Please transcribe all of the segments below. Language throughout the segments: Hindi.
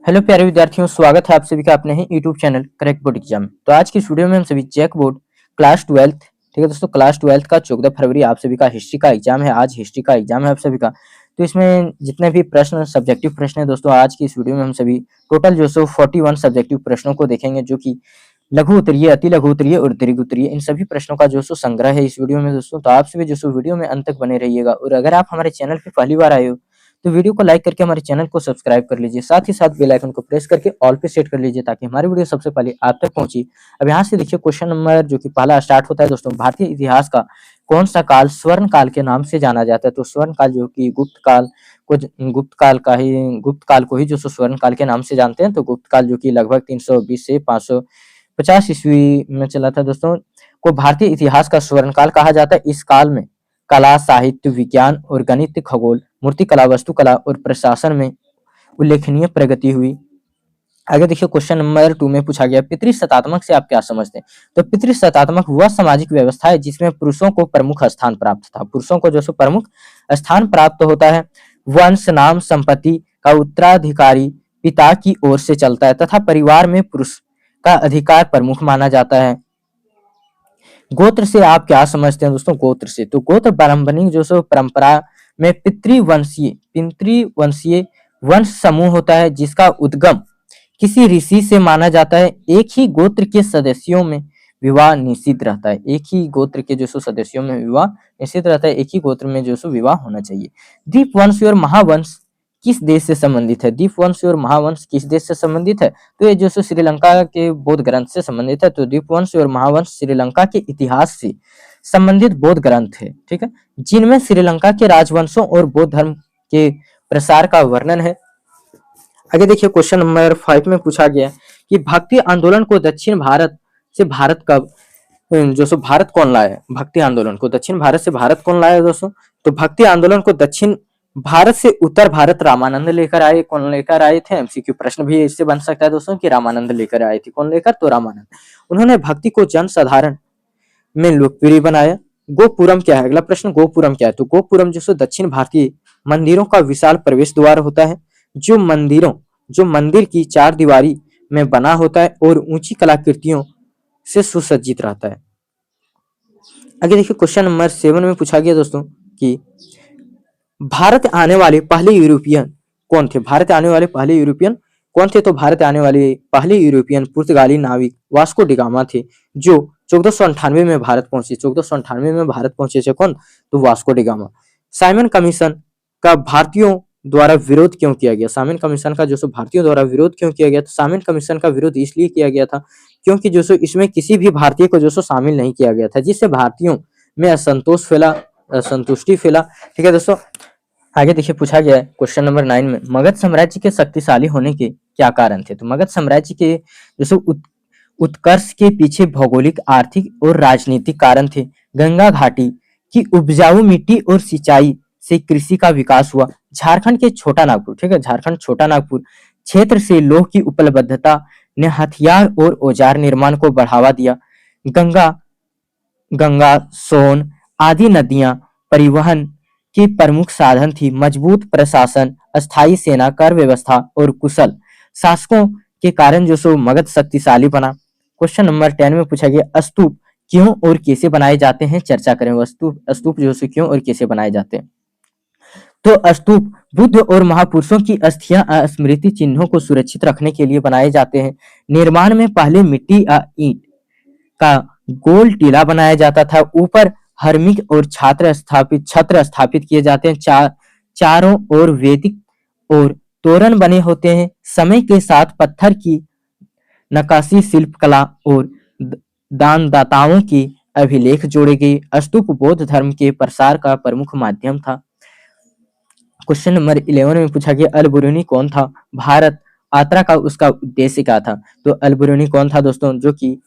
हेलो प्यारे विद्यार्थियों, स्वागत है आप सभी का अपने ही YouTube channel correct board exam में। तो आज की इस वीडियो में हम सभी चेक बोर्ड क्लास 12, ठीक है दोस्तों, क्लास 12 का 14 फरवरी आप सभी का हिस्ट्री का एग्जाम है। आज हिस्ट्री का एग्जाम है आप सभी का। तो इसमें जितने भी प्रश्न सब्जेक्टिव प्रश्न है दोस्तों, आज की इस वीडियो में हम सभी टोटल जो सो 41 सब्जेक्टिव प्रश्नों को देखेंगे, जो कि लघु उत्तरीय, अति लघु उत्तरीय और दीर्घ उत्तरीय, इन सभी प्रश्नों का जो सो संग्रह है इस वीडियो में दोस्तों। तो आप सभी जो सो वीडियो में अंत तक बने रहिएगा, और अगर आप हमारे चैनल पे पहली बार आए हो तो वीडियो को लाइक करके हमारे चैनल को सब्सक्राइब कर लीजिए। साथ ही साथ बेल आइकन को प्रेस करके ऑल पे सेट कर लीजिए, ताकि हमारी वीडियो सबसे पहले आप तक पहुंची। अब यहाँ से देखिए क्वेश्चन नंबर जो कि पहला स्टार्ट होता है दोस्तों। भारतीय इतिहास का कौन सा काल स्वर्ण काल के नाम से जाना जाता है? तो स्वर्ण काल जो कि गुप्त काल को ही जो स्वर्ण काल के नाम से जानते हैं। तो गुप्त काल जो कि लगभग 320 से 550 ईस्वी में चला था दोस्तों, को भारतीय इतिहास का स्वर्ण काल कहा जाता है। इस काल में कला, साहित्य, विज्ञान और गणित, खगोल, मूर्तिकला, वास्तुकला और प्रशासन में उल्लेखनीय प्रगति हुई। आगे देखिए क्वेश्चन नंबर 2 में पूछा गया, पितृसत्तात्मक से आप क्या समझते हैं? तो पितृसत्तात्मक वह सामाजिक व्यवस्था है जिसमें पुरुषों को प्रमुख स्थान प्राप्त था। पुरुषों को जो सो प्रमुख स्थान प्राप्त होता है। वंश, नाम, संपत्ति का उत्तराधिकारी पिता की ओर से चलता है तथा परिवार में पुरुष का अधिकार प्रमुख माना जाता है। गोत्र से आप क्या समझते हैं दोस्तों? गोत्र से, तो गोत्र पारंपरिक जो सो परंपरा में पितृवंशीय वंश समूह होता है, जिसका उद्गम किसी ऋषि से माना जाता है। एक ही गोत्र के सदस्यों में विवाह निषिद्ध रहता है। एक ही गोत्र के जो सो सदस्यों में विवाह निषिद्ध रहता है। एक ही गोत्र में जो सो विवाह होना चाहिए। दीपवंश और महावंश किस देश से संबंधित है? दीपवंश और महावंश किस देश से संबंधित है? तो ये जो सो श्रीलंका के बौद्ध ग्रंथ से संबंधित है। तो दीपवंश और महावंश श्रीलंका के इतिहास से संबंधित बौद्ध ग्रंथ है, ठीक है, जिनमें श्रीलंका के राजवंशों और बौद्ध धर्म के प्रसार का वर्णन है। आगे देखिए क्वेश्चन नंबर 5 में पूछा गया कि भक्ति आंदोलन को दक्षिण भारत से भारत कब जो सो भारत कौन लाया? भक्ति आंदोलन को दक्षिण भारत से भारत कौन लाया दोस्तों? तो भक्ति आंदोलन को दक्षिण भारत से उत्तर भारत रामानंद लेकर आए। कौन लेकर आए थे? एमसीक्यू प्रश्न भी इससे बन सकता है दोस्तों कि रामानंद लेकर आए थे। कौन लेकर? तो रामानंद। उन्होंने भक्ति को जन साधारण में लोकप्रिय बनाया। गोपुरम क्या है? अगला प्रश्न, गोपुरम क्या है? तो गोपुरम जो सो दक्षिण भारतीय मंदिरों का विशाल प्रवेश द्वार होता है, जो मंदिर की चार दीवारी में बना होता है और ऊंची कलाकृतियों से सुसज्जित रहता है। आगे देखिए क्वेश्चन नंबर 7 में पूछा गया दोस्तों कि भारत आने वाले पहले यूरोपियन कौन थे? भारत आने वाले पहले यूरोपियन कौन थे? तो भारत आने वाले पहले यूरोपियन पुर्तगाली नाविक वास्को डी गामा थे, जो 1498 में भारत पहुंचे। 1498 में भारत पहुंचे थे कौन? तो Vasco D gamma. Simon commission का भारतीयों द्वारा विरोध क्यों किया गया? साइमन कमीशन का जो सो भारतीयों द्वारा विरोध क्यों किया गया? तो साइमन कमीशन का विरोध इसलिए किया गया था क्योंकि जो सो इसमें किसी भी भारतीय को जो सो शामिल नहीं किया गया था, जिससे भारतीयों में असंतुष्टि फैला। ठीक है दोस्तों, आगे देखिए पूछा गया है क्वेश्चन नंबर 9 में, मगध साम्राज्य के शक्तिशाली होने के क्या कारण थे? तो मगध साम्राज्य के जो सो उत्कर्ष के पीछे भौगोलिक, आर्थिक और राजनीतिक कारण थे। गंगा घाटी की उपजाऊ मिट्टी और सिंचाई से कृषि का विकास हुआ। झारखंड के छोटा नागपुर, ठीक है, झारखंड छोटा नागपुर क्षेत्र से लोह की उपलब्धता ने हथियार और औजार निर्माण को बढ़ावा दिया। गंगा, सोन आदि नदियां परिवहन की प्रमुख साधन थी। मजबूत प्रशासन, अस्थायी सेना, कर व्यवस्था और कुशल शासकों के कारण जो सो मगध शक्तिशाली बना। क्वेश्चन नंबर 10 में पूछा गया, स्तूप क्यों और कैसे बनाए जाते हैं? चर्चा करें। स्तूप जो सो क्यों और कैसे बनाए जाते हैं? तो स्तूप बुद्ध और महापुरुषों की अस्थियां, स्मृति चिन्हों को सुरक्षित रखने के लिए बनाए जाते हैं। निर्माण में पहले मिट्टी या ईंट का गोल टीला बनाया जाता था। ऊपर हर्मिक और छत्र स्थापित किए जाते हैं। चारों ओर वैदिक और तोरण बने होते हैं। समय के साथ पत्थर की नक्काशी, शिल्पकला और दानदाताओं की अभिलेख जोड़े गए। स्तूप बौद्ध धर्म के प्रसार का प्रमुख माध्यम था। क्वेश्चन नंबर 11 में पूछा गया, अल-बिरूनी कौन था? भारत यात्रा का उसका उद्देश्य क्या था? तो अल-बिरूनी कौन था दोस्तों? जो कि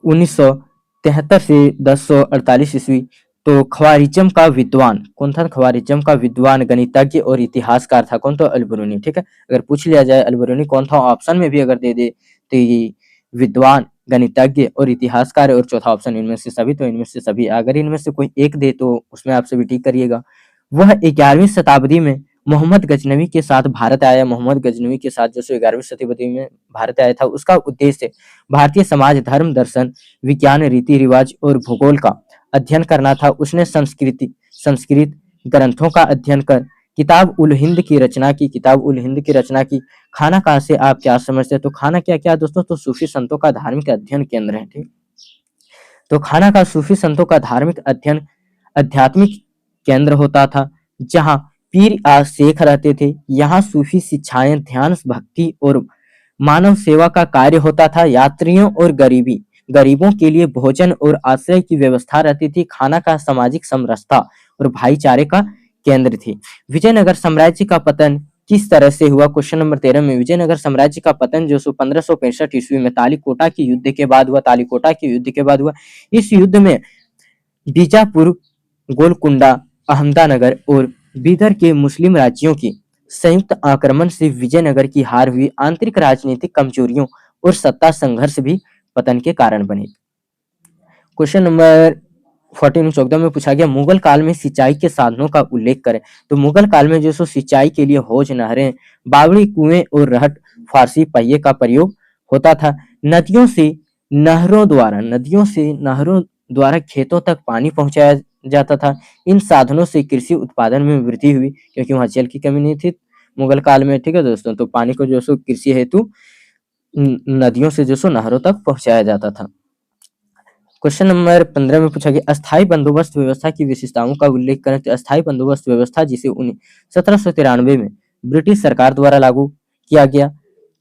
1973 से 1048 ईस्वी। तो ख्वारिज्म का विद्वान कौन था? ख्वारिज्म का विद्वान, गणितज्ञ और इतिहासकार था कौन? तो अल-बिरूनी। ठीक है, अगर पूछ लिया जाए अल-बिरूनी कौन था, ऑप्शन में भी अगर दे दे तो ये विद्वान, गणितज्ञ और इतिहासकार, और चौथा ऑप्शन इनमें से सभी। तो इनमें से सभी, अगर इनमें से कोई एक दे तो उसमें आप सभी टिक करिएगा। वह 11वीं शताब्दी में मोहम्मद गजनवी के साथ भारत आया। मोहम्मद गजनवी के साथ जो सो 11वीं शताब्दी में भारत आया था, उसका उद्देश्य भारतीय समाज, धर्म, दर्शन, विज्ञान, रीति रिवाज और भूगोल का अध्ययन करना था। उसने संस्कृत ग्रंथों का अध्ययन कर किताब उल हिंद की रचना की। किताब उल हिंद की रचना की। खाना कहाँ से आप क्या समझते हैं? तो खाना क्या क्या दोस्तों? तो सूफी संतों का धार्मिक अध्ययन केंद्र है। ठीक, तो खाना का सूफी संतों का धार्मिक अध्ययन आध्यात्मिक केंद्र होता था, जहाँ पीर आ शेख रहते थे। यहाँ सूफी शिक्षाएं, ध्यान, भक्ति और मानव सेवा का कार्य होता था। यात्रियों और गरीबों के लिए भोजन और आश्रय की व्यवस्था रहती थी। खाना का सामाजिक समरसता और भाईचारे का केंद्र थी। विजयनगर साम्राज्य का पतन किस तरह से हुआ? क्वेश्चन नंबर 13 में विजयनगर साम्राज्य का पतन जो सो 1565 ईस्वी में तालीकोटा के युद्ध के बाद हुआ। तालीकोटा के युद्ध के बाद हुआ। इस युद्ध में बीजापुर, गोलकुंडा, अहमदानगर और बीदर के मुस्लिम राज्यों की संयुक्त आक्रमण से विजयनगर की हार हुई। आंतरिक राजनीतिक कमजोरियों और सत्ता संघर्ष भी पतन के कारण बने। क्वेश्चन नंबर 14 में पूछा गया, मुगल काल में सिंचाई के साधनों का उल्लेख करें। तो मुगल काल में जो सो सिंचाई के लिए हौज, नहरें, बावड़ी, कुएं और रहट फारसी पहिए का प्रयोग होता था। नदियों से नहरों द्वारा खेतों तक पानी पहुंचाया जाता था। इन साधनों से कृषि उत्पादन में वृद्धि हुई, क्योंकि वहां जल की कमी नहीं थी मुगल काल में। ठीक है दोस्तों, तो पानी को जो सो कृषि हेतु नदियों से जो सो नहरों तक पहुंचाया जाता था। क्वेश्चन नंबर 15 में पूछा गया, अस्थायी बंदोबस्त व्यवस्था की विशेषताओं का उल्लेख करें। तो अस्थायी बंदोबस्त व्यवस्था जिसे 1793 में ब्रिटिश सरकार द्वारा लागू किया गया,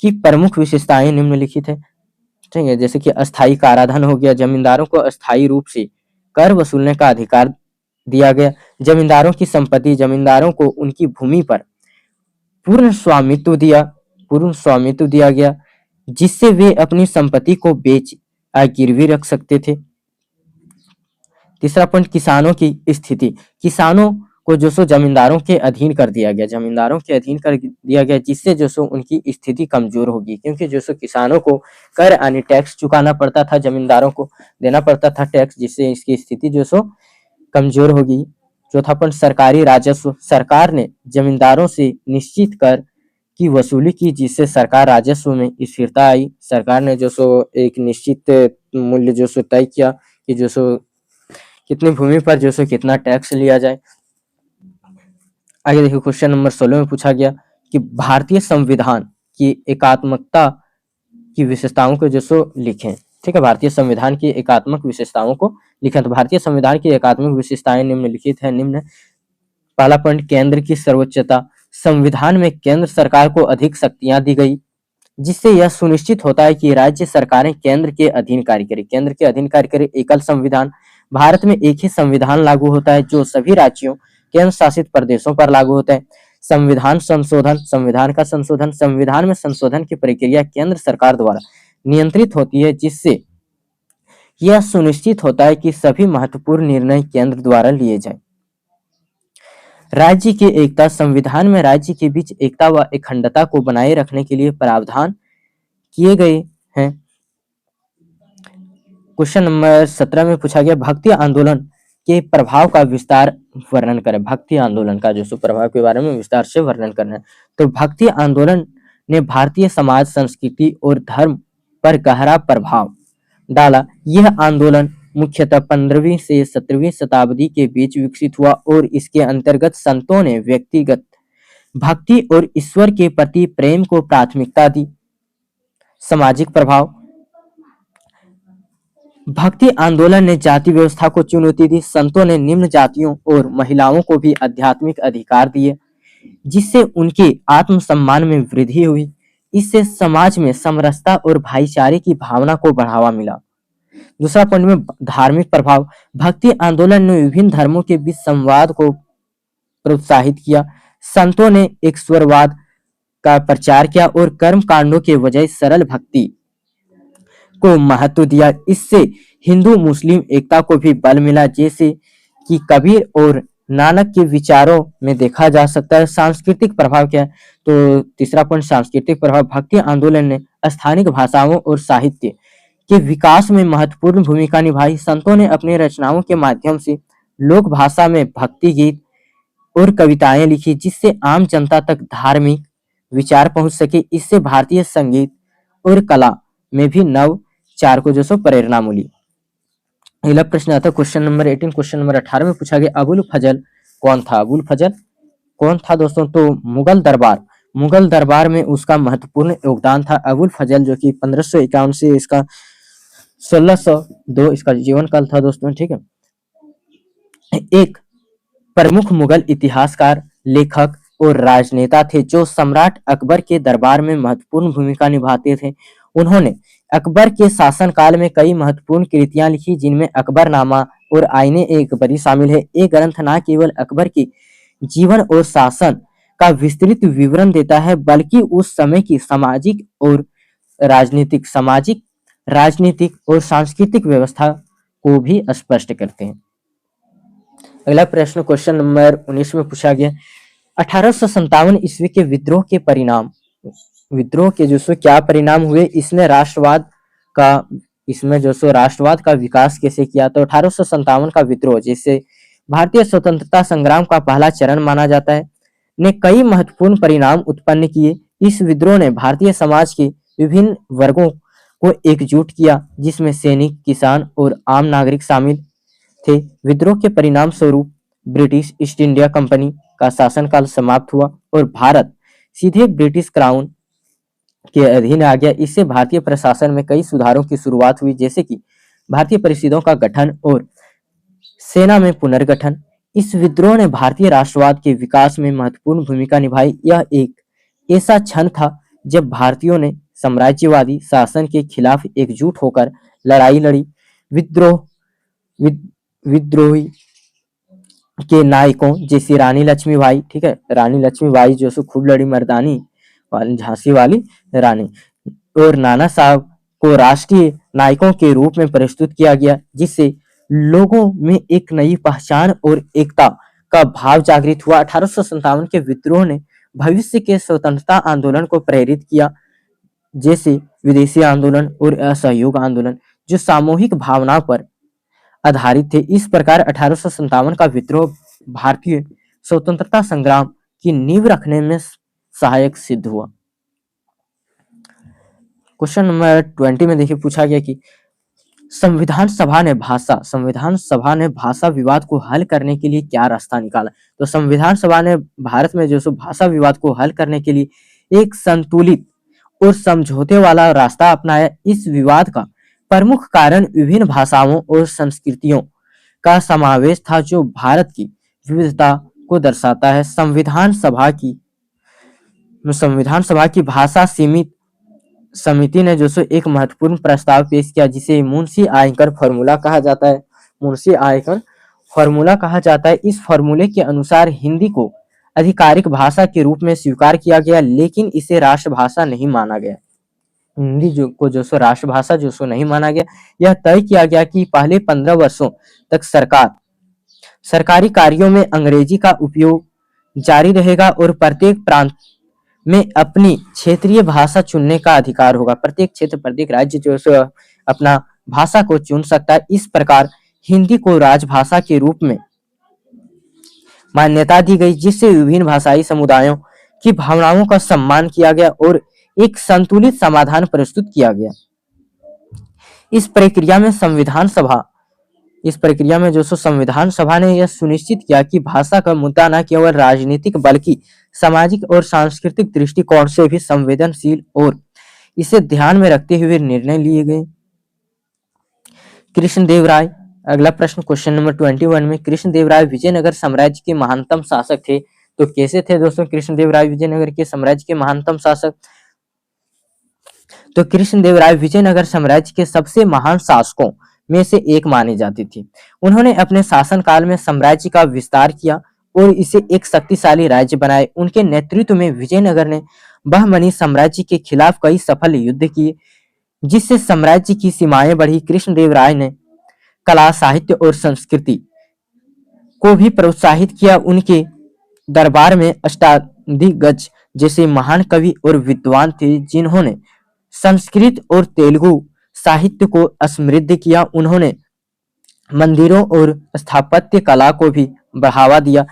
की प्रमुख विशेषताएं निम्नलिखित है। ठीक है, जैसे कि अस्थायी काराधन हो गया। जमींदारों को अस्थायी रूप से कर वसूलने का अधिकार दिया गया। जमींदारों की संपत्ति, जमींदारों को उनकी भूमि पर पूर्ण स्वामित्व दिया गया, जिससे वे अपनी संपत्ति को बेच गिरवी रख सकते थे। तीसरा पॉइंट, किसानों की स्थिति। किसानों को जो सो जमींदारों के अधीन कर दिया गया, जिससे जो सो उनकी स्थिति कमजोर होगी, क्योंकि जो सो किसानों को कर यानी टैक्स चुकाना पड़ता था, जमींदारों को देना पड़ता था टैक्स, जिससे इसकी स्थिति जो सो कमजोर होगी। चौथा पॉइंट, सरकारी राजस्व। सरकार ने जमींदारों से निश्चित कर की वसूली की, जिससे सरकार राजस्व में स्थिरता आई। सरकार ने जो सो एक निश्चित मूल्य जो सो तय किया कि जो सो कितनी भूमि पर जो सो कितना टैक्स लिया जाए। आगे देखिए, क्वेश्चन नंबर 16 में पूछा गया कि भारतीय संविधान की एकात्मकता की विशेषताओं को जो सो लिखें। ठीक है, भारतीय संविधान की एकात्मक विशेषताओं को लिखें। तो भारतीय संविधान की एकात्मक विशेषताएं निम्नलिखित है। पहला पॉइंट, केंद्र की सर्वोच्चता। संविधान में केंद्र सरकार को अधिक शक्तियां दी गई, जिससे यह सुनिश्चित होता है कि राज्य सरकारें केंद्र के अधीन कार्य करें। एकल संविधान। भारत में एक ही संविधान लागू होता है, जो सभी राज्यों, केंद्र शासित प्रदेशों पर लागू होता है। संविधान में संशोधन की प्रक्रिया केंद्र सरकार द्वारा नियंत्रित होती है, जिससे यह सुनिश्चित होता है कि सभी महत्वपूर्ण निर्णय केंद्र द्वारा लिए जाए। राज्य की एकता। संविधान में राज्य के बीच एकता व अखंडता को बनाए रखने के लिए प्रावधान किए गए हैं। क्वेश्चन नंबर 17 में पूछा गया, भक्ति आंदोलन के प्रभाव का विस्तार वर्णन करें। भक्ति आंदोलन का जो सो प्रभाव के बारे में विस्तार से वर्णन करना है। तो भक्ति आंदोलन ने भारतीय समाज, संस्कृति और धर्म पर गहरा प्रभाव डाला। यह आंदोलन मुख्यतः 15वीं से 17वीं शताब्दी के बीच विकसित हुआ और इसके अंतर्गत संतों ने व्यक्तिगत भक्ति और ईश्वर के प्रति प्रेम को प्राथमिकता दी। सामाजिक प्रभाव। भक्ति आंदोलन ने जाति व्यवस्था को चुनौती दी। संतों ने निम्न जातियों और महिलाओं को भी आध्यात्मिक अधिकार दिए, जिससे उनके आत्मसम्मान में वृद्धि हुई। इससे समाज में समरसता और भाईचारे की भावना को बढ़ावा मिला। दूसरा पॉइंट में धार्मिक प्रभाव। भक्ति आंदोलन ने विभिन्न धर्मों के बीच संवाद को प्रोत्साहित किया। संतों ने ईश्वरवाद का प्रचार किया और कर्म कांडों के बजाय सरल भक्ति को महत्व दिया। इससे हिंदू मुस्लिम एकता को भी बल मिला, जैसे कि कबीर और नानक के विचारों में देखा जा सकता है। सांस्कृतिक प्रभाव क्या है? तो तीसरा पॉइंट, सांस्कृतिक प्रभाव। भक्ति आंदोलन ने स्थानिक भाषाओं और साहित्य के विकास में महत्वपूर्ण भूमिका निभाई। संतों ने अपनी रचनाओं के माध्यम से लोक भाषा में भक्ति गीत और कविताएं लिखी जिससे आम जनता तक धार्मिक विचार पहुंच सके। इससे भारतीय संगीत और कला में भी नवचार को जो सो प्रेरणा मिली। अगला प्रश्न आता है क्वेश्चन नंबर 18। क्वेश्चन नंबर 18 में पूछा गया अबुल फजल कौन था? अबुल फजल कौन था दोस्तों? तो मुगल दरबार में उसका महत्वपूर्ण योगदान था। अबुल फजल जो कि 1551 से इसका 1602 इसका जीवन काल था दोस्तों, ठीक है। एक प्रमुख मुगल इतिहासकार, लेखक और राजनेता थे जो सम्राट अकबर के दरबार में महत्वपूर्ण भूमिका निभाते थे। उन्होंने अकबर के शासनकाल में कई महत्वपूर्ण कृतियां लिखी जिनमें अकबरनामा और आईने अकबरी शामिल है। ये ग्रंथ न केवल अकबर के जीवन और शासन का विस्तृत विवरण देता है बल्कि उस समय की राजनीतिक और सांस्कृतिक व्यवस्था को भी स्पष्ट करते हैं। अगला प्रश्न क्वेश्चन नंबर 19 में पूछा गया 1857 ईस्वी के विद्रोह के जो सो क्या परिणाम हुए? इसमें जो सो राष्ट्रवाद का विकास कैसे किया? तो 1857 का विद्रोह जिसे भारतीय स्वतंत्रता संग्राम का पहला चरण माना जाता है ने कई महत्वपूर्ण परिणाम उत्पन्न किए। इस विद्रोह ने भारतीय समाज के विभिन्न वर्गों को एकजुट किया जिसमें सैनिक, किसान और आम नागरिक शामिल थे। विद्रोह के परिणाम स्वरूप ब्रिटिश ईस्ट इंडिया कंपनी का शासनकाल समाप्त हुआ और भारत सीधे ब्रिटिश क्राउन के अधीन आ गया। इससे भारतीय प्रशासन में कई सुधारों की शुरुआत हुई जैसे कि भारतीय परिषदों का गठन और सेना में पुनर्गठन। इस विद्रोह ने भारतीय राष्ट्रवाद के विकास में महत्वपूर्ण भूमिका निभाई। यह एक ऐसा क्षण था जब भारतीयों ने साम्राज्यवादी शासन के खिलाफ एकजुट होकर लड़ाई लड़ी। विद्रोही के नायकों जैसे रानी लक्ष्मीबाई, ठीक है, रानी लक्ष्मीबाई जो सो खूब लड़ी मर्दानी वाली झांसी वाली रानी, और नाना साहब को राष्ट्रीय नायकों के रूप में प्रस्तुत किया गया जिससे लोगों में एक नई पहचान और एकता का भाव जागृत हुआ। 1857 के विद्रोह ने भविष्य के स्वतंत्रता आंदोलन को प्रेरित किया जैसे विदेशी आंदोलन और असहयोग आंदोलन जो सामूहिक भावना पर आधारित थे। इस प्रकार 1857 का विद्रोह भारतीय स्वतंत्रता संग्राम की नींव रखने में सहायक सिद्ध हुआ। क्वेश्चन नंबर 20 में देखिए पूछा गया कि संविधान सभा ने भाषा विवाद को हल करने के लिए क्या रास्ता निकाला? तो संविधान सभा ने भारत में जो सो भाषा विवाद को हल करने के लिए एक संतुलित और समझौते वाला रास्ता अपनाया। इस विवाद का प्रमुख कारण विभिन्न भाषाओं और संस्कृतियों का समावेश था जो भारत की विविधता को दर्शाता है। संविधान सभा की भाषा समिति ने जो सो एक महत्वपूर्ण प्रस्ताव पेश किया जिसे मुंशी आयकर फॉर्मूला कहा जाता है। इस फॉर्मूले के अनुसार हिंदी को आधिकारिक भाषा के रूप में स्वीकार किया गया लेकिन इसे राष्ट्रभाषा नहीं माना गया। हिंदी को जो सो राष्ट्रभाषा जो सो नहीं माना गया। यह तय किया गया कि पहले 15 वर्षों तक सरकारी कार्यों में अंग्रेजी का उपयोग जारी रहेगा और प्रत्येक प्रांत में अपनी क्षेत्रीय भाषा चुनने का अधिकार होगा। प्रत्येक राज्य जो सो अपना भाषा को चुन सकता है। इस प्रकार हिंदी को राजभाषा के रूप में मान्यता दी गई जिससे विभिन्न भाषाई समुदायों की भावनाओं का सम्मान किया गया और एक संतुलित समाधान प्रस्तुत किया गया। इस प्रक्रिया में जो सो संविधान सभा ने यह सुनिश्चित किया कि भाषा का मुद्दा न केवल राजनीतिक बल्कि सामाजिक और सांस्कृतिक दृष्टिकोण से भी संवेदनशील और इसे ध्यान में रखते हुए निर्णय लिए गए। कृष्णदेवराय, अगला प्रश्न क्वेश्चन नंबर 21 में कृष्णदेवराय विजयनगर साम्राज्य के महानतम शासक थे। तो कैसे थे दोस्तों कृष्णदेवराय विजयनगर के साम्राज्य के महानतम शासक? तो कृष्णदेवराय विजयनगर साम्राज्य के सबसे महान शासकों में से एक माने जाते थे। उन्होंने अपने शासनकाल में साम्राज्य का विस्तार किया और इसे एक शक्तिशाली राज्य बनाए। उनके नेतृत्व में विजयनगर ने बहमनी साम्राज्य के खिलाफ कई सफल युद्ध किए जिससे साम्राज्य की सीमाएं बढ़ी। कृष्णदेवराय ने कला, साहित्य और संस्कृति को भी प्रोत्साहित किया। उनके दरबार में अष्टादिग्गज जैसे महान कवि और विद्वान थे जिन्होंने संस्कृत और तेलुगु साहित्य को समृद्ध किया। उन्होंने मंदिरों और स्थापत्य कला को भी बढ़ावा दिया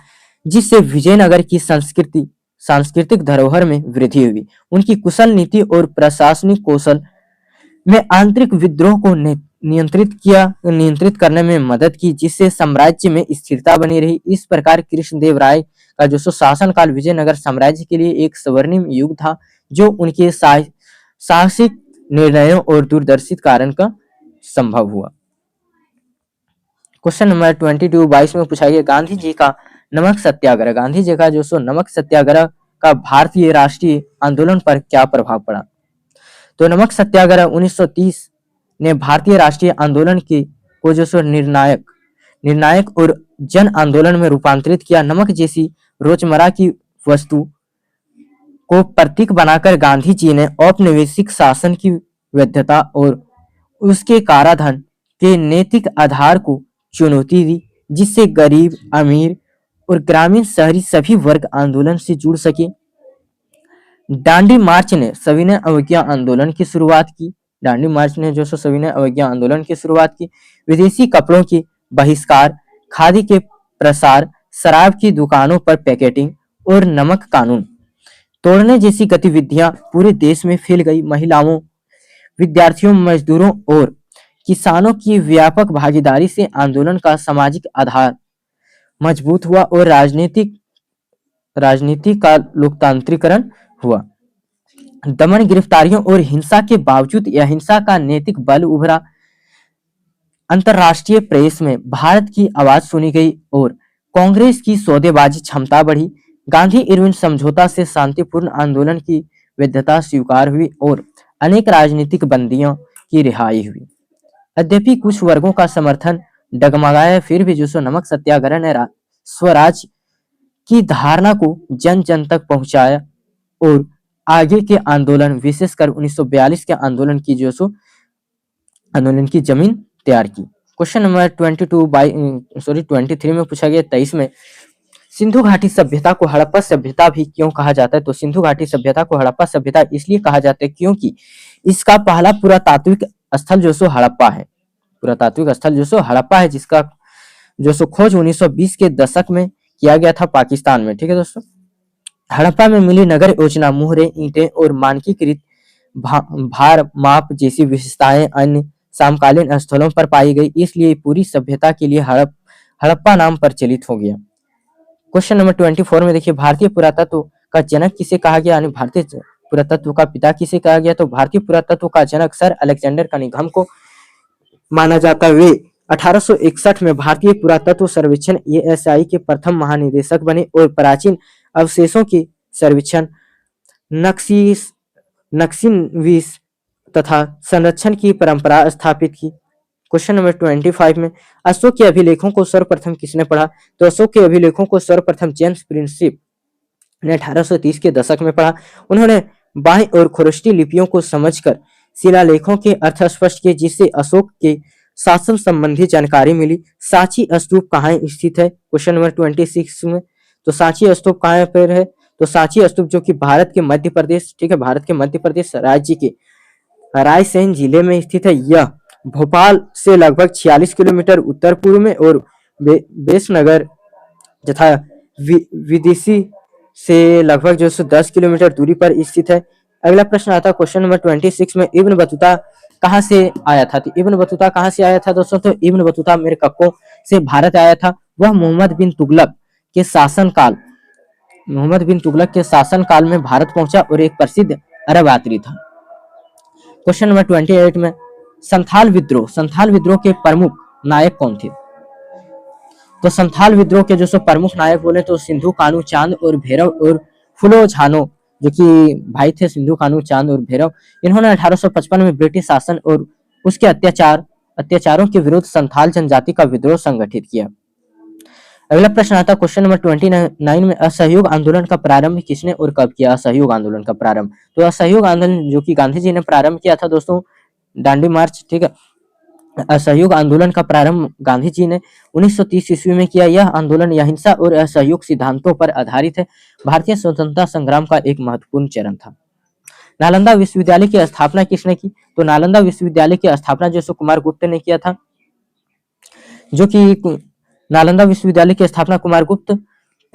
जिससे विजयनगर की सांस्कृतिक धरोहर में वृद्धि हुई। उनकी कुशल नीति और प्रशासनिक कौशल में आंतरिक विद्रोह को नियंत्रित करने में मदद की, जिससे साम्राज्य में स्थिरता बनी रही। इस प्रकार कृष्णदेव राय का जो शासनकाल विजयनगर साम्राज्य के लिए एक स्वर्णिम युग था, जो उनके साहसिक निर्णयों और दूरदर्शी कारण का संभव हुआ। क्वेश्चन नंबर 22 22 में पूछा गया गांधी जी का नमक सत्याग्रह। गांधी जी का जो नमक सत्याग्रह का भारतीय राष्ट्रीय आंदोलन पर क्या प्रभाव पड़ा। तो नमक सत्याग्रह 1930 ने भारतीय राष्ट्रीय आंदोलन को जो निर्णायक और जन आंदोलन में रूपांतरित किया। नमक जैसी रोजमर्रा की वस्तु को प्रतीक बनाकर गांधी जी ने औपनिवेशिक शासन की वैधता और उसके काराधन के नैतिक आधार को चुनौती दी, जिससे गरीब, अमीर और ग्रामीण शहरी सभी वर्ग आंदोलन से जुड़ सके। दांडी मार्च ने सविनय अवज्ञा आंदोलन की शुरुआत की। दांडी मार्च ने जो सविनय अवज्ञा आंदोलन की शुरुआत की। विदेशी कपड़ों की बहिष्कार, खादी के प्रसार, शराब की दुकानों पर पैकेटिंग और नमक कानून तोड़ने जैसी गतिविधियां पूरे देश में फैल गई। महिलाओं, विद्यार्थियों, मजदूरों और किसानों की व्यापक भागीदारी से आंदोलन का सामाजिक आधार मजबूत हुआ और राजनीति का लोकतांत्रिकरण हुआ। दमन, गिरफ्तारियों और हिंसा के बावजूद यह हिंसा का नैतिक बल उभरा। अंतरराष्ट्रीय प्रेस में भारत की आवाज सुनी गई और कांग्रेस की सौदेबाजी क्षमता बढ़ी। गांधी इरविन समझौता से शांतिपूर्ण आंदोलन की वैधता स्वीकार हुई और अनेक राजनीतिक बंदियों की रिहाई हुई। यद्यपि कुछ वर्गों का समर्थन डगमगाया, फिर भी जो नमक सत्याग्रह ने स्वराज की धारणा को जन जन तक पहुंचाया और आगे के आंदोलन, विशेषकर 1942 के आंदोलन की जमीन तैयार की। क्वेश्चन नंबर 23 में पूछा गया 23 में सिंधु घाटी सभ्यता को हड़प्पा सभ्यता भी क्यों कहा जाता है। तो सिंधु घाटी सभ्यता को हड़प्पा सभ्यता इसलिए कहा जाता है क्योंकि इसका पहला पुरातात्विक स्थल जो हड़प्पा है। पुरातात्विक स्थल जो हड़प्पा है, जिसका जो खोज 1920 के दशक में किया गया था पाकिस्तान में। ठीक है दोस्तों, हड़प्पा में मिली नगर योजना, मुहरे, ईंटें और मानकीकृत भार माप जैसी विशेषताएं अन्य समकालीन स्थलों पर पाई गई, इसलिए पूरी सभ्यता के लिए हड़प्पा नाम प्रचलित हो गया। क्वेश्चन नंबर 24 में देखिए भारतीय पुरातत्व का जनक किसे कहा गया, यानी भारतीय पुरातत्व का पिता किसे कहा गया। तो भारतीय पुरातत्व का जनक सर अलेक्जेंडर कनिंघम को माना जाता है। वे 1861 में भारतीय पुरातत्व सर्वेक्षण ASI के प्रथम महानिदेशक बने और प्राचीन अवशेषों के सर्वेक्षण, नक्शीनवीस तथा संरक्षण की परंपरा स्थापित की। क्वेश्चन नंबर 25 में अशोक के अभिलेखों को सर्वप्रथम किसने पढ़ा। तो अशोक के अभिलेखों को सर्वप्रथम जेम्स प्रिंसिप ने 1830 के दशक में पढ़ा। उन्होंने बाह्य और खरोष्टी लिपियों को समझकर शिलालेखों के अर्थ स्पष्ट किए, जिससे अशोक के शासन संबंधी जानकारी मिली। सांची स्तूप कहाँ स्थित है। क्वेश्चन नंबर 26 में तो सांची स्तूप कहाँ पर है। तो सांची स्तूप जो कि भारत के मध्य प्रदेश, ठीक है, भारत के मध्य प्रदेश राज्य के रायसेन जिले में स्थित है। यह भोपाल से लगभग 46 किलोमीटर उत्तर पूर्व में और बेसनगर तथा विदिशा से लगभग 10 किलोमीटर दूरी पर स्थित है। अगला प्रश्न आता है क्वेश्चन नंबर 26 में इब्न बतूता कहाँ से आया था। तो इब्न बतूता कहाँ से आया था दोस्तों। तो इब्न बतूता मेरे कक्कों से भारत आया था। वह मोहम्मद बिन तुगलक के शासनकाल में भारत पहुंचा और एक प्रसिद्ध अरब यात्री था। क्वेश्चन नंबर 28 में संथाल विद्रोह के प्रमुख नायक कौन थे। तो संथाल विद्रोह के जो प्रमुख नायक बोले तो सिंधु कानू चांद और भैरव और फुलो झानो, जो कि भाई थे सिंधु कानू चांद और भैरव। इन्होंने 1855 में ब्रिटिश शासन और उसके अत्याचारों के विरुद्ध संथाल जनजाति का विद्रोह संगठित किया। अगला प्रश्न आता है क्वेश्चन नंबर 29 में असहयोग आंदोलन का प्रारंभ किसने और कब किया। असहयोग आंदोलन का प्रारंभ, तो असहयोग आंदोलन जो कि गांधी जी ने प्रारंभ किया था दोस्तों, दांडी मार्च, ठीक है। असहयोग आंदोलन का प्रारंभ गांधी जी ने 1930 ईस्वी में किया। यह आंदोलन अहिंसा और असहयोग सिद्धांतों पर आधारित है। भारतीय स्वतंत्रता संग्राम का एक महत्वपूर्ण चरण था। नालंदा विश्वविद्यालय की स्थापना किसने की। तो नालंदा विश्वविद्यालय की स्थापना जो कुमार गुप्त ने किया था, जो कि नालंदा विश्वविद्यालय की स्थापना कुमार गुप्त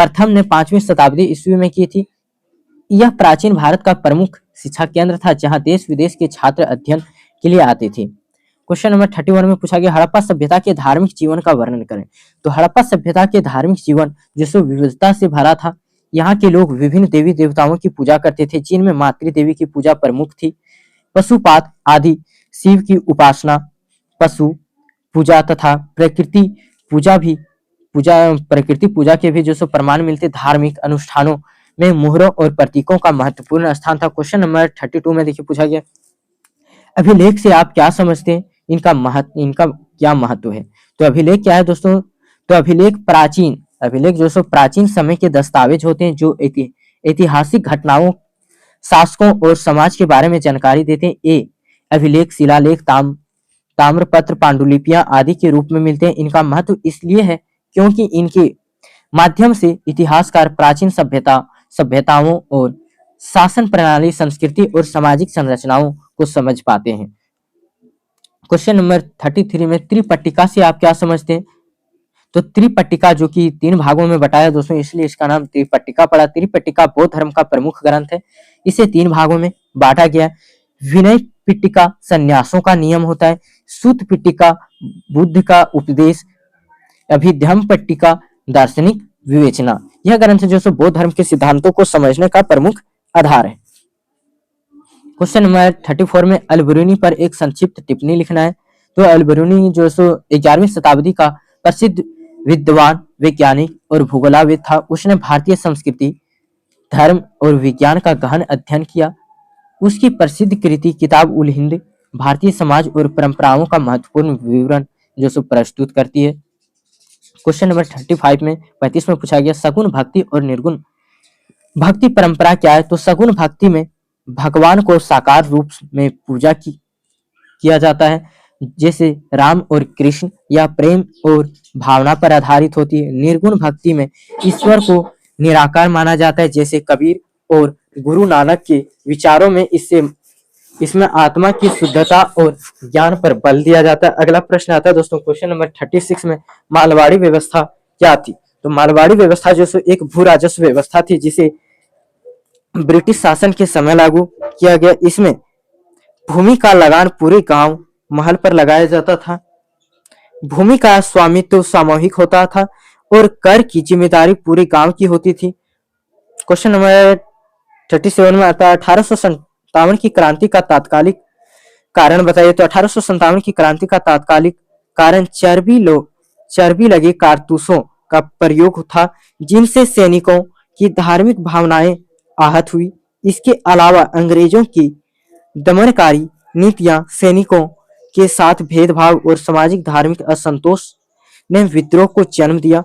प्रथम ने 5वीं शताब्दी ईस्वी में की थी। यह प्राचीन भारत का प्रमुख शिक्षा केंद्र था जहां देश विदेश के छात्र अध्ययन के लिए आते थे। क्वेश्चन नंबर 31 में पूछा गया हड़प्पा सभ्यता के धार्मिक जीवन का वर्णन करें। तो हड़प्पा सभ्यता के धार्मिक जीवन जो विविधता से भरा था। यहाँ के लोग विभिन्न देवी देवताओं की पूजा करते थे जिनमें मातृ देवी की पूजा प्रमुख थी। पशुपात आदि, शिव की उपासना, पशु पूजा तथा प्रकृति पूजा के भी जो प्रमाण मिलते। धार्मिक अनुष्ठानों में मोहरों और प्रतीकों का महत्वपूर्ण स्थान था। क्वेश्चन नंबर 32 में देखिए पूछा गया अभिलेख से आप क्या समझते हैं, इनका क्या महत्व है। तो अभिलेख क्या है दोस्तों, तो अभिलेख प्राचीन समय के दस्तावेज होते हैं जो ऐतिहासिक घटनाओं, शासकों और समाज के बारे में जानकारी देते हैं। ए अभिलेख शिलालेख, ताम्रपत्र, पांडुलिपियां आदि के रूप में मिलते हैं। इनका महत्व इसलिए है क्योंकि इनके माध्यम से इतिहासकार प्राचीन सभ्यताओं और शासन प्रणाली, संस्कृति और सामाजिक संरचनाओं को समझ पाते हैं। क्वेश्चन नंबर 33 में त्रिपट्टिका से आप क्या समझते हैं। तो त्रिपट्टिका जो कि 3 भागों में बटाया दोस्तों, इसलिए इसका नाम त्रिपट्टिका पड़ा। त्रिपट्टिका बौद्ध धर्म का प्रमुख ग्रंथ है। इसे 3 भागों में बांटा गया है। विनय पिट्टिका संन्यासों का नियम होता है। सूत पिट्टिका बुद्ध का उपदेश। अभिधम्म पिट्टिका दार्शनिक विवेचना। यह ग्रंथ जो बौद्ध धर्म के सिद्धांतों को समझने का प्रमुख आधार है। क्वेश्चन नंबर 34 में अल-बिरूनी पर एक संक्षिप्त टिप्पणी लिखना है। तो अल-बिरूनी जो 11वीं शताब्दी का प्रसिद्ध विद्वान, वैज्ञानिक और भूगोलविद था। उसने भारतीय संस्कृति, धर्म और विज्ञान का गहन अध्ययन किया। उसकी प्रसिद्ध कृति किताब उल हिंद भारतीय समाज और परंपराओं का महत्वपूर्ण विवरण जो प्रस्तुत करती है। क्वेश्चन नंबर 35 में 35 में पूछा गया सगुण भक्ति और निर्गुण भक्ति परंपरा क्या है। तो सगुण भक्ति में भगवान को साकार रूप में पूजा किया जाता है, जैसे राम और कृष्ण, या प्रेम और भावना पर आधारित होती है। निर्गुण भक्ति में ईश्वर को निराकार माना जाता है, जैसे कबीर और गुरु नानक के विचारों में इसमें आत्मा की शुद्धता और ज्ञान पर बल दिया जाता है। अगला प्रश्न आता है दोस्तों क्वेश्चन नंबर 36 में मालवाड़ी व्यवस्था क्या थी। तो मालवाड़ी व्यवस्था जो एक भू राजस्व व्यवस्था थी जिसे ब्रिटिश शासन के समय लागू किया गया। इसमें भूमि का लगान पूरे गांव महल पर लगाया जाता था। भूमि का स्वामित्व सामूहिक होता था और कर की जिम्मेदारी पूरे गांव की होती थी। क्वेश्चन नंबर 37 में आता है 1857 की क्रांति का तात्कालिक कारण बताइए। तो 1857 की क्रांति का तात्कालिक कारण चर्बी लगे कारतूसों का प्रयोग था, जिनसे सैनिकों की धार्मिक भावनाएं आहत हुई। इसके अलावा अंग्रेजों की दमनकारी नीतियां, सैनिकों के साथ भेदभाव और सामाजिक धार्मिक असंतोष ने विद्रोह को जन्म दिया।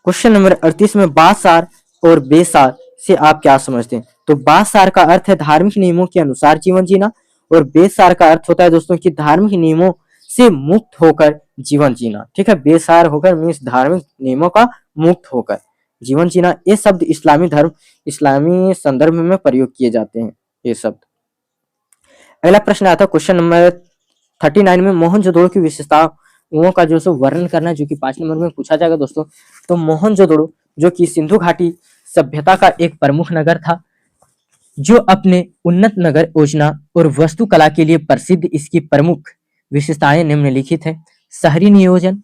क्वेश्चन नंबर 38 में बासार और बेसार से आप क्या समझते हैं। तो बासार का अर्थ है धार्मिक नियमों के अनुसार जीवन जीना, और बेसार का अर्थ होता है दोस्तों कि धार्मिक नियमों से मुक्त होकर जीवन जीना। ठीक है, बेसार होकर मीन्स धार्मिक नियमों का मुक्त होकर जीवन जीना। ये शब्द इस्लामी संदर्भ में प्रयोग किए जाते हैं ये शब्द। अगला प्रश्न आता है क्वेश्चन नंबर 39 में मोहनजोदड़ो की विशेषताओं का जो वर्णन करना, जो कि 5 नंबर में पूछा जाएगा दोस्तों। तो मोहनजोदड़ो जो कि सिंधु घाटी सभ्यता का एक प्रमुख नगर था, जो अपने उन्नत नगर योजना और वास्तुकला के लिए प्रसिद्ध। इसकी प्रमुख विशेषताएं निम्नलिखित है। शहरी नियोजन,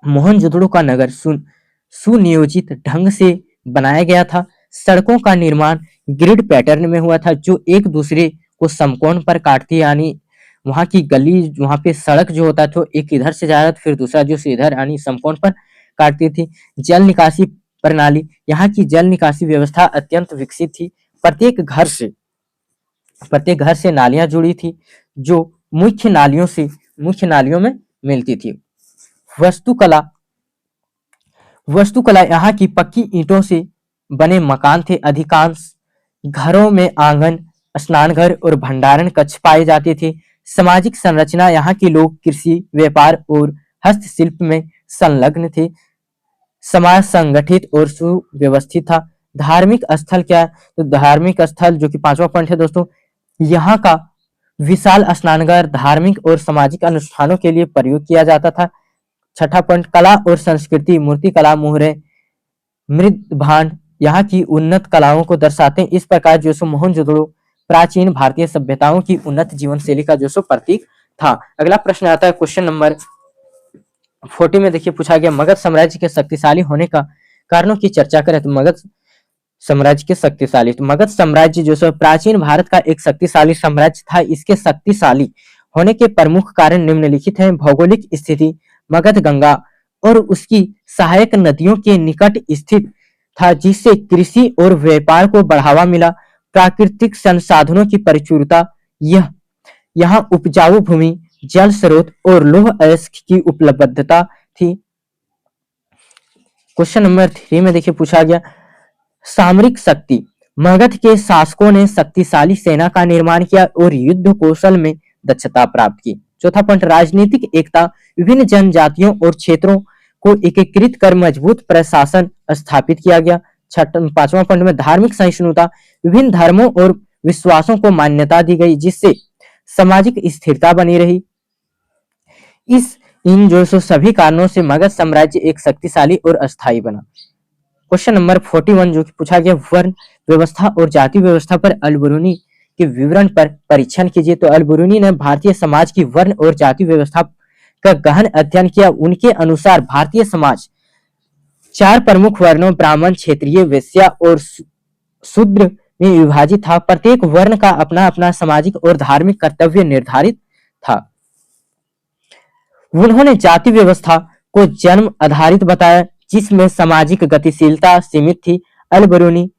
मोहनजोदड़ो का नगर सुनियोजित ढंग से बनाया गया था। सड़कों का निर्माण ग्रिड पैटर्न में हुआ था, जो एक दूसरे को समकोण पर काटती, यानी वहां की गली, वहां पे सड़क जो होता था एक इधर से जा रहा था, फिर दूसरा जो इधर यानी समकोण पर काटती थी। जल निकासी प्रणाली, यहाँ की जल निकासी व्यवस्था अत्यंत विकसित थी। प्रत्येक घर से नालियां जुड़ी थी, जो मुख्य नालियों में मिलती थी। वास्तुकला यहाँ की पक्की ईंटों से बने मकान थे। अधिकांश घरों में आंगन, स्नानघर और भंडारण कक्ष पाए जाते थे। सामाजिक संरचना, यहाँ के लोग कृषि, व्यापार और हस्तशिल्प में संलग्न थे। समाज संगठित और सुव्यवस्थित था। धार्मिक स्थल क्या है। तो धार्मिक स्थल जो कि 5वां पॉइंट है दोस्तों, यहाँ का विशाल स्नानघर धार्मिक और सामाजिक अनुष्ठानों के लिए प्रयोग किया जाता था। छठा पॉइंट, कला और संस्कृति, मूर्ति कला, मोहरे, मृद भांड यहाँ की उन्नत कलाओं को दर्शाते हैं। इस प्रकार जो सो मोहनजोदड़ो प्राचीन भारतीय सभ्यताओं की उन्नत जीवन शैली का जो सो प्रतीक था। अगला प्रश्न आता है क्वेश्चन नंबर 40 में देखिए पूछा गया, मगध साम्राज्य के शक्तिशाली होने का कारणों की चर्चा करें। तो मगध साम्राज्य के शक्तिशाली, तो मगध साम्राज्य जो सो प्राचीन भारत का एक शक्तिशाली साम्राज्य था। इसके शक्तिशाली होने के प्रमुख कारण निम्नलिखित हैं। भौगोलिक स्थिति, मगध गंगा और उसकी सहायक नदियों के निकट स्थित था, जिससे कृषि और व्यापार को बढ़ावा मिला। प्राकृतिक संसाधनों की प्रचुरता, यह यहाँ उपजाऊ भूमि, जल स्रोत और लौह अयस्क की उपलब्धता थी। क्वेश्चन नंबर 3 में देखिए पूछा गया, सामरिक शक्ति, मगध के शासकों ने शक्तिशाली सेना का निर्माण किया और युद्ध कौशल में दक्षता प्राप्त की। चौथा पॉइंट, राजनीतिक एकता, विभिन्न जनजातियों और क्षेत्रों को एकीकृत कर मजबूत प्रशासन स्थापित किया गया। पांचवा पॉइंट में धार्मिक सहिष्णुता, विभिन्न धर्मों और विश्वासों को मान्यता दी गई, जिससे सामाजिक स्थिरता बनी रही। इन जो सभी कारणों से मगध साम्राज्य एक शक्तिशाली और अस्थायी बना। क्वेश्चन नंबर 41 जो कि पूछा गया, वर्ण व्यवस्था और जाति व्यवस्था पर अल-बिरूनी के विवरण पर परीक्षण कीजिए। तो अल-बिरूनी ने भारतीय समाज की वर्ण और जाति व्यवस्था का गहन अध्ययन किया। उनके अनुसार भारतीय समाज 4 प्रमुख वर्णों ब्राह्मण, क्षत्रिय, वैश्य और शूद्र में विभाजित था। प्रत्येक वर्ण का अपना अपना सामाजिक और धार्मिक कर्तव्य निर्धारित था। उन्होंने जाति व्यवस्था को जन्म आधारित बताया, जिसमें सामाजिक गतिशीलता सीमित थी। अल-बिरूनी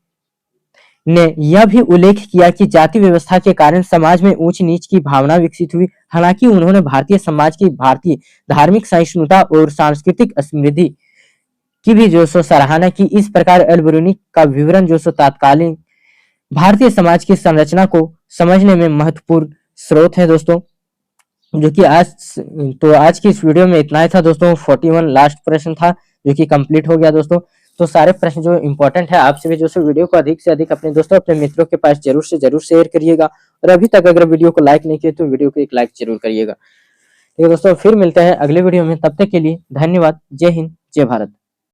ने यह भी उल्लेख किया कि जाति व्यवस्था के कारण समाज में ऊंच नीच की भावना विकसित हुई। हालांकि उन्होंने भारतीय समाज की भारतीय धार्मिक सहिष्णुता और सांस्कृतिक समृद्धि की भी जो सो सराहना की। इस प्रकार अल-बिरूनी का विवरण जो सो तत्कालीन भारतीय समाज की संरचना को समझने में महत्वपूर्ण स्रोत है दोस्तों। जो कि आज की इस वीडियो में इतना ही था दोस्तों। 41 लास्ट प्रश्न था जो कि कंप्लीट हो गया दोस्तों। तो सारे प्रश्न जो इम्पोर्टेंट है, आपसे भी जो सो वीडियो को अधिक से अधिक अपने दोस्तों, अपने मित्रों के पास जरूर से जरूर शेयर करिएगा। और अभी तक अगर वीडियो को लाइक नहीं किया तो वीडियो को एक लाइक जरूर करिएगा। ठीक है दोस्तों, फिर मिलते हैं अगले वीडियो में। तब तक के लिए धन्यवाद। जय हिंद, जय भारत।